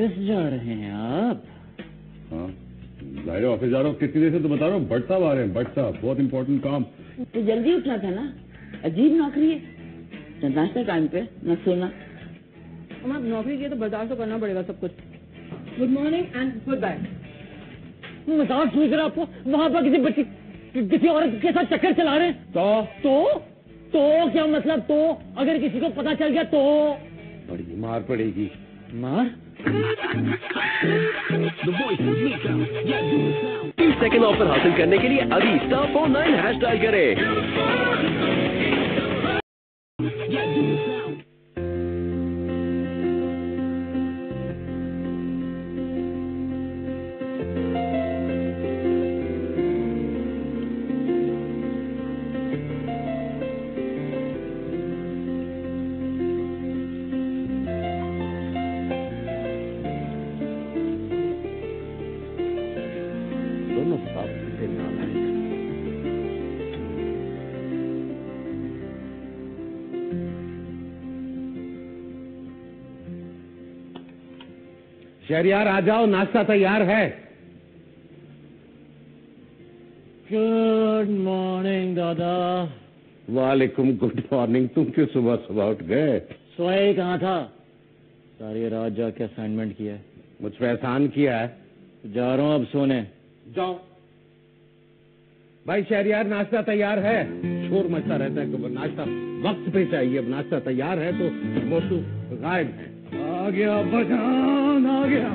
Office जा रहे हैं आप? हाँ, जाहिर है ऑफिस जा रहा हूँ। कितनी देर से तो बता रहा हूँ। भट्ट साहब आ रहे हैं। भट्ट साहब, बहुत इंपॉर्टेंट काम। तो जल्दी उठा था ना, अजीब नौकरी है। तो नाश्ता टाइम पे न सोना। हमारा नौकरी की तो बर्दाश्त तो करना पड़ेगा सब कुछ। Good morning and goodbye. मजाक सोच रहा आपको, वहाँ पर किसी बच्ची किसी औरत के साथ चक्कर चला रहे हैं। तो क्या मतलब? तो अगर किसी को पता चल गया तो बड़ी मार पड़ेगी। मार? 30 सेकंड ऑफर हासिल करने के लिए अभी *49# डायल करें। शहरियार आ जाओ, नाश्ता तैयार है। गुड मॉर्निंग दादा। वालेकुम गुड मॉर्निंग। तुम क्यों सुबह सुबह उठ गए? सोए कहाँ था? सारी रात जाके असाइनमेंट किया है। मुझ पे एहसान किया है। जा रहा हूँ अब सोने। जाओ भाई। शहरियार नाश्ता तैयार है। शोर मचता रहता है कि नाश्ता वक्त पे चाहिए। अब नाश्ता तैयार है तो मोटू गायब है। आ गया बजान, आ गया।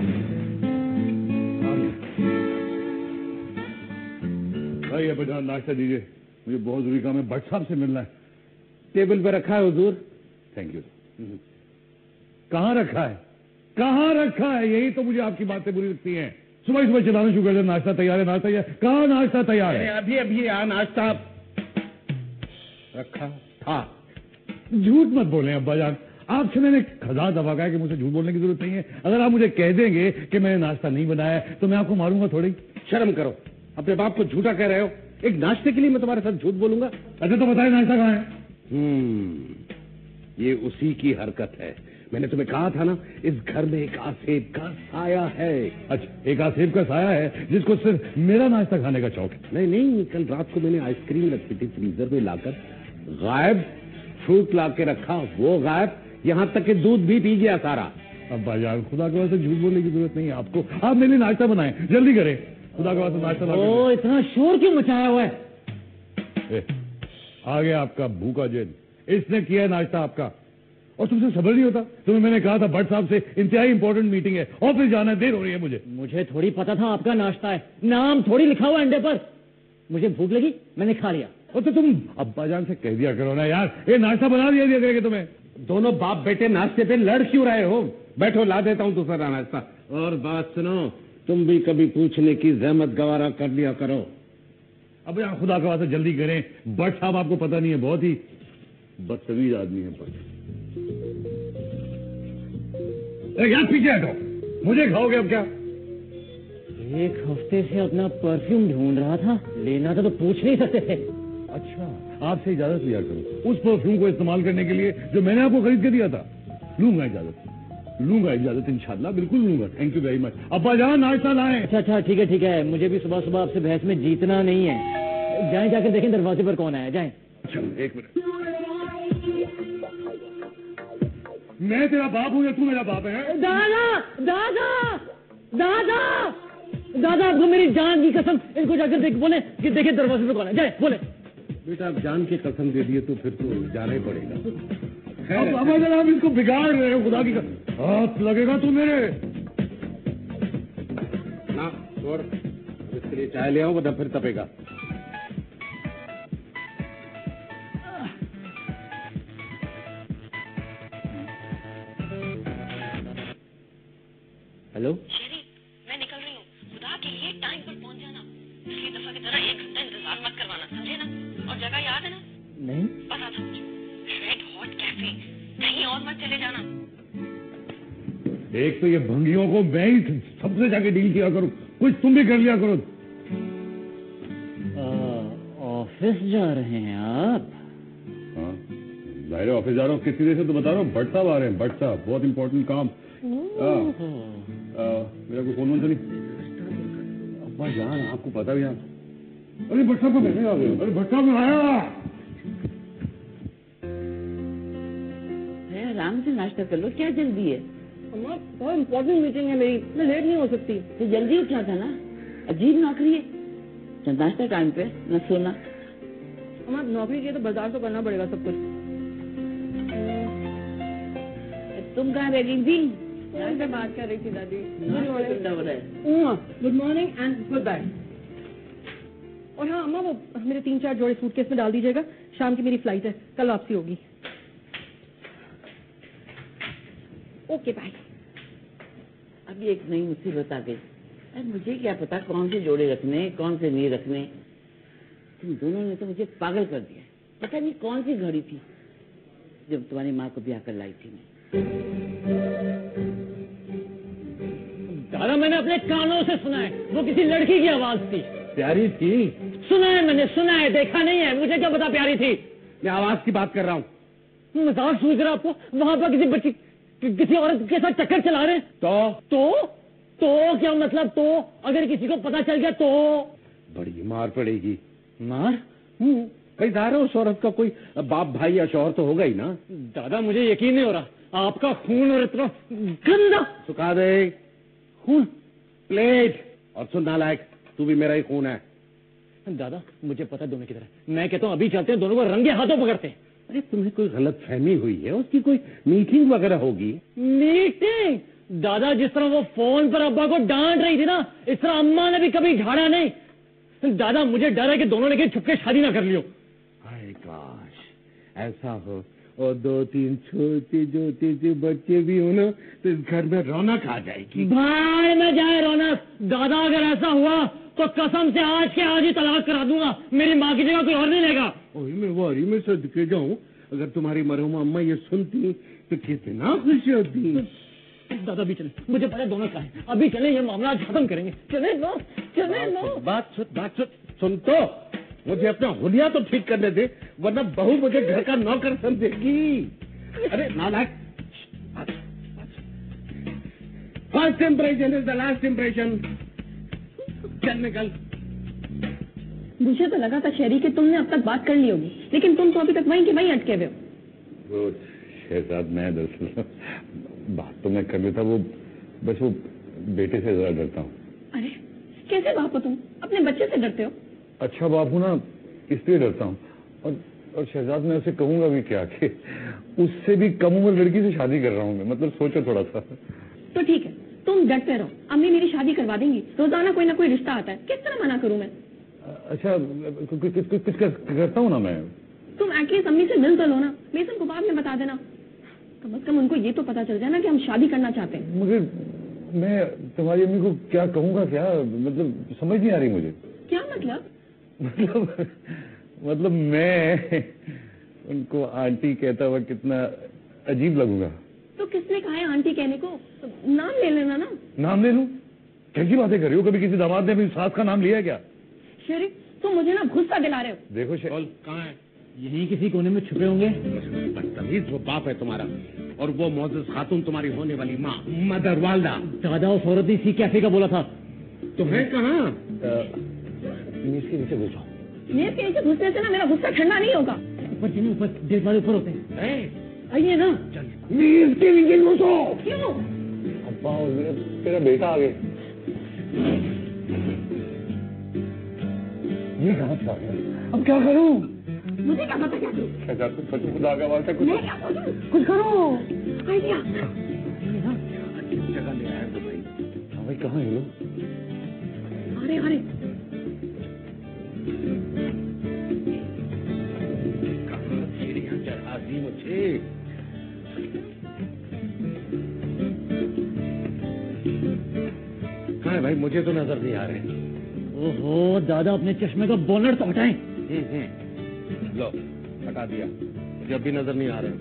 भाई अब बजान नाश्ता दीजिए, मुझे बहुत जरूरी काम है। भट्ट साहब से मिलना है। टेबल पे रखा है हुजूर। Thank you. कहाँ रखा है? कहाँ रखा है? यही तो मुझे आपकी बातें बुरी लगती हैं। सुबह सुबह चलाना शुरू कर दे। नाश्ता तैयार है, नाश्ता तैयार। कहाँ नाश्ता तैयार है? अभी अभी यहाँ नाश्ता रखा था। झूठ मत बोले अब्बा जान। आपसे मैंने हजार दफा कहा कि मुझे झूठ बोलने की जरूरत नहीं है। अगर आप मुझे कह देंगे कि मैंने नाश्ता नहीं बनाया तो मैं आपको मारूंगा थोड़ी। शर्म करो, अपने बाप को झूठा कह रहे हो। एक नाश्ते के लिए मैं तुम्हारे साथ झूठ बोलूंगा? अच्छा तो बताए नाश्ता कहाँ है? ये उसी की हरकत है। मैंने तुम्हें कहा था ना, इस घर में एक आसेब का साया है। अच्छा, एक आसेब का साया है जिसको सिर्फ मेरा नाश्ता खाने का शौक है? नहीं नहीं, कल रात को मैंने आइसक्रीम रखी थी फ्रीजर में लाकर, गायब। फ्रूट ला के रखा, वो गायब। यहाँ तक कि दूध भी पी गया सारा। अब बाजार खुदा के वास्ते झूठ बोलने की जरूरत नहीं है आपको। आप मेरे लिए नाश्ता बनाएं, जल्दी करें। खुदा के वास्ते नाश्ता ला। ओ इतना शोर क्यों मचाया हुआ है? आ गया आपका भूखा जेल। इसने किया है नाश्ता आपका। और तुमसे सब्र नहीं होता? तुम्हें मैंने कहा था भट्ट साहब से इंतहाई इंपॉर्टेंट मीटिंग है, ऑफिस जाना है, देर हो रही है मुझे थोड़ी पता था आपका नाश्ता है। नाम थोड़ी लिखा हुआ अंडे पर। मुझे भूख लगी, मैंने खा लिया। और तो तुम अब्बा जान से कह दिया करो ना यार, ये नाश्ता बना दिया करेंगे तुम्हें। दोनों बाप बेटे नाश्ते पे लड़ क्यों रहे हो? बैठो, ला देता हूँ दूसरा नाश्ता। और बात सुनो, तुम भी कभी पूछने की जहमत गवारा कर लिया करो। अब यार खुदा के वास्ते जल्दी करें। भट्ट साहब आपको पता नहीं है, बहुत ही बदतमीज आदमी है भट्ट। यार पीछे हटो, मुझे खाओगे अब क्या? एक हफ्ते से अपना परफ्यूम ढूंढ रहा था, लेना था तो पूछ नहीं सकते थे। अच्छा, आपसे इजाजत लिया करो उस परफ्यूम को इस्तेमाल करने के लिए जो मैंने आपको खरीद के दिया था। लूंगा इजाजत इंशाल्लाह, बिल्कुल लूंगा। Thank you very much. अब्बा जान नाश्ता लाएं। अच्छा ठीक है। मुझे भी सुबह सुबह आपसे बहस में जीतना नहीं है। जाएं, जाकर देखें दरवाजे पर कौन आया। जाएं। अच्छा एक मिनट। मैं तेरा बाप हूँ या तू मेरा बाप है? दादा आपको मेरी जान की कसम, इनको जाकर बोले कि देखे दरवाजे पे कौन है। जाए बोले। बेटा आप जान की कसम दे दिए तो फिर तो जाना ही पड़ेगा। अब अगर आप इसको बिगाड़ रहे हो, खुदा की हाथ लगेगा तू मेरे। ना छोड़, इसके लिए चाय ले आओ, वरना फिर तपेगा। हेलो शेरी, मैं निकल रही हूँ। खुदा के लिए टाइम पर पहुँच जाना। पिछली दफा की तरह 1 घंटा इंतजार मत करवाना, समझे ना? और जगह याद है ना? नहीं पता था मुझे, रेड हॉट कैफे। कहीं और मत चले जाना। एक तो ये भंगियों को मैं ही सबसे जाके डील किया करूं, कुछ तुम भी कर लिया करो। ऑफिस जा रहे हैं आप? हाँ, जाहिर है ऑफिस जा रहा हूँ। कितनी देर से तो बता रहा हूँ। भट्ट साहब आ रहे हैं। भट्ट साहब, बहुत इंपॉर्टेंट काम। मेरा कोई फोन तो नहीं? अब्बा जान, आपको पता भी यार। अरे भट्टा को मैंने आ गया। अरे भट्टा में आया। आराम से नाश्ता कर लो, क्या जल्दी है? अम्मा बहुत इम्पोर्टेंट मीटिंग है मेरी, मैं लेट नहीं हो सकती। तो जल्दी उठा था ना, अजीब नौकरी है, न नाश्ता टाइम पे न सोना। अम्मा नौकरी की तो बर्दाश्त तो करना पड़ेगा सब कुछ। तुम कहाँ रह गई थी? फोन पे बात कर रही थी दादी। Good morning and goodbye. और हाँ अम्मा, वो मेरे 3-4 जोड़े सूटकेस में डाल दीजिएगा, शाम की मेरी फ्लाइट है, कल वापसी होगी। Okay bye. अभी एक नई मुसीबत आ गई। अरे मुझे क्या पता कौन से जोड़े रखने कौन से नहीं रखने। तुम दोनों ने तो मुझे पागल कर दिया। पता नहीं कौन सी घड़ी थी जब तुम्हारी माँ को ब्याह कर लाई थी मैं। दादा मैंने अपने कानों से सुना है, वो किसी लड़की की आवाज थी। प्यारी थी? सुना है मैंने, सुना है, देखा नहीं है। मुझे क्या पता प्यारी थी। मैं आवाज की बात कर रहा हूँ। मजाक सूझ रहा आपको? वहां पर किसी बच्ची किसी औरत के साथ चक्कर चला रहे हैं। तो क्या मतलब? तो अगर किसी को पता चल गया तो बड़ी मार पड़ेगी। मार? कई दार उस औरत का कोई बाप भाई या शौहर तो होगा ही ना। दादा मुझे यकीन नहीं हो रहा, आपका खून और इतना गंदा। सुखा दे खून प्लेट। और सुन नालायक, तू भी मेरा ही खून है। दादा मुझे पता दोनों की तरह। मैं कहता हूँ अभी चलते हैं, दोनों को रंगे हाथों पकड़ते हैं। अरे तुम्हें कोई गलत फहमी हुई है, उसकी कोई मीटिंग वगैरह होगी। मीटिंग? दादा जिस तरह वो फोन पर अब्बा को डांट रही थी ना, इस तरह अम्मा ने भी कभी झाड़ा नहीं। दादा मुझे डर है कि दोनों ने कहीं छुपके शादी ना कर लियो। हाय काश ऐसा हो और 2-3 छोटे छोटे से बच्चे भी हो ना, तो इस घर में रौनक आ जाएगी। भाई में जाए रौनक। दादा अगर ऐसा हुआ तो कसम से आज के आज ही तलाक करा दूंगा। मेरी माँ की जगह कोई और नहीं लेगा। मैं वारी में सदके जाऊं, अगर तुम्हारी मरहुमा अम्मा ये सुनती तो कितना खुश होती। दादा भी चले, मुझे पता दोनों का है। अभी चले, ये मामला खत्म करेंगे। चले लो, चले लो। बात सुन तो मुझे अपना हुलिया तो ठीक करने दे, वरना बहू मुझे घर का नौकर समझेगी। अरे नालायक, first impression is the last impression. चल निकल। मुझे तो लगा था शहरी कि तुमने अब तक बात कर ली होगी, लेकिन तुम तो अभी तक वहीं के वहीं अटके हुए हो। वो शहजाद मैं दरअसल बात तो मैं कर लेता, वो बस वो बेटे से ज्यादा डरता हूँ। अरे कैसे बाप हो तुम, अपने बच्चे से डरते हो? अच्छा बाप हूँ ना, इसलिए डरता हूँ। और शहजाद मैं उसे कहूंगा भी क्या कि उससे भी कम उम्र लड़की से शादी कर रहा हूँ मैं। मतलब सोचो थोड़ा सा। तो ठीक है, तुम डरते रहो, अम्मी मेरी शादी करवा देंगी। रोजाना कोई ना कोई रिश्ता आता है, किस तरह मना करूं मैं? अच्छा कुछ करता हूँ ना मैं। तुम एटलीस्ट अम्मी से मिल तो लो ना, मेसन को बाद में बता देना। कम से कम उनको ये तो पता चल जाए ना कि हम शादी करना चाहते हैं। मगर मैं तुम्हारी अम्मी को क्या कहूँगा, क्या मतलब समझ नहीं आ रही मुझे। क्या मतलब? मतलब मैं उनको आंटी कहता हुआ कितना अजीब लगूंगा। तो किसने कहा है आंटी कहने को? नाम ले लेना ना। नाम ले लूं? कैसी बातें कर रही हो? कभी किसी दामाद ने अपनी सास का नाम लिया है क्या? शरीफ तुम मुझे ना गुस्सा दिला रहे हो। देखो कहाँ है? यहीं किसी कोने में छुपे होंगे। बदतमीज वो बाप है तुम्हारा, और वो मोअज़्ज़ज़ खातून तुम्हारी होने वाली माँ मदर वालदा। दादा उस औरत ने सी कैफे का बोला था। तुम्हें कहाँ? नीचे के नीचे घुसो। मेज के नीचे घुसने से ना मेरा गुस्सा ठंडा नहीं होगा। ऊपर चलिए, ऊपर देश वाले ऊपर होते हैं। आइए ना। नीचे के नीचे घुसो। क्यों? अब्बा तेरा बेटा आ गया। ये कहाँ से आ गया? अब क्या करूं? मुझे क्या पता क्या करूं? खुदा का वास्ता कुछ मैं क्या करूं? कुछ करो। आइडिया। जगह ले आया तो भाई। हाँ भाई कहाँ है लोग? अरे अरे कहाँ सीढ़ियाँ चढ़ा दी मुझे? कहाँ है भाई? मुझे तो नजर नहीं आ रहे। ओहो दादा, अपने चश्मे का बोनट तो हटाएं। लो हटा दिया, मुझे अभी नजर नहीं आ रहे।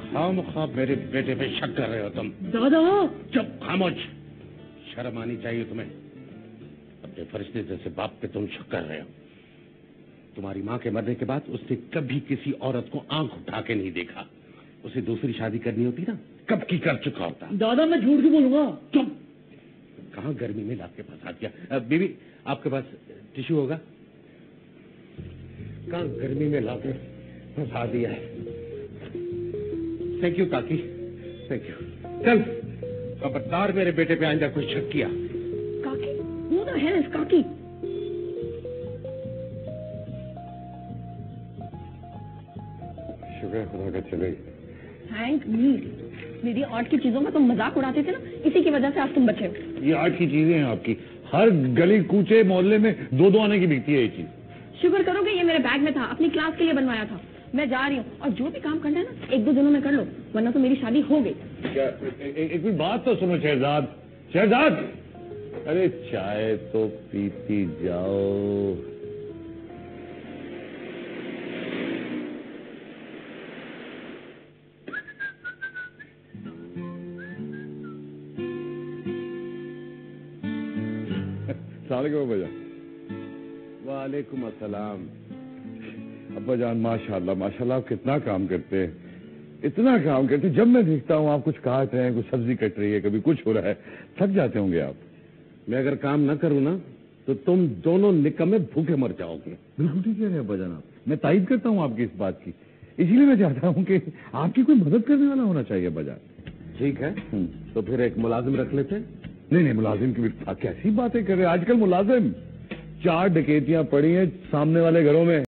खामख्वाह मेरे बेटे पे शक कर रहे हो तुम। दादा चुप, खामोश। शर्म आनी चाहिए तुम्हें। अपने फरिश्ते जैसे बाप पे तुम शक कर रहे हो। तुम्हारी माँ के मरने के बाद उसने कभी किसी औरत को आंख उठा के नहीं देखा। उसे दूसरी शादी करनी होती ना, कब की कर चुका होता। दादा मैं झूठ क्यों बोलूंगा? चुप, कहाँ गर्मी में लाके फंसा दिया। बीबी आपके पास टिश्यू होगा? कहाँ गर्मी में लाके फंसा दिया है। थैंक यू काकी, थैंक यू। चल खबरदार मेरे बेटे पे आइंदा कोई शक किया। काकी, who the hell is काकी? शुक्र खुदा का चले। Thank me. मेरी आर्ट की चीजों में तुम मजाक उड़ाते थे ना, इसी की वजह से आज तुम बचे हो। ये आर्ट की चीजें हैं आपकी, हर गली कूचे मोहल्ले में दो आने की बिकती है ये चीज। शुक्र करो कि ये मेरे बैग में था, अपनी क्लास के लिए बनवाया था। मैं जा रही हूँ, और जो भी काम करना है ना 1-2 दिनों में कर लो, वरना तो मेरी शादी हो गई। क्या एक भी बात तो सुनो शहजाद, शहजाद, अरे चाय तो पीती जाओ। अब्बाजान। वालेकुम अस्सलाम। अब्बाजान माशाल्लाह माशाल्लाह, आप कितना काम करते हैं, इतना काम करते हैं। जब मैं देखता हूँ आप कुछ काट रहे हैं, कुछ सब्जी कट रही है, कभी कुछ हो रहा है, थक जाते होंगे आप। मैं अगर काम न करूँ ना तो तुम दोनों निकम्मे भूखे मर जाओगे। बिल्कुल ठीक कह रहे हैं अब्बाजान आप, मैं तारीफ करता हूँ आपकी इस बात की। इसीलिए मैं चाहता हूँ कि आपकी कोई मदद करने वाला होना चाहिए अब्बाजान। ठीक है, तो फिर एक मुलाजिम रख लेते हैं। नहीं, मुलाजिम की कैसी बातें कर रहे हैं आजकल। मुलाजिम 4 डकैतियां पड़ी हैं सामने वाले घरों में,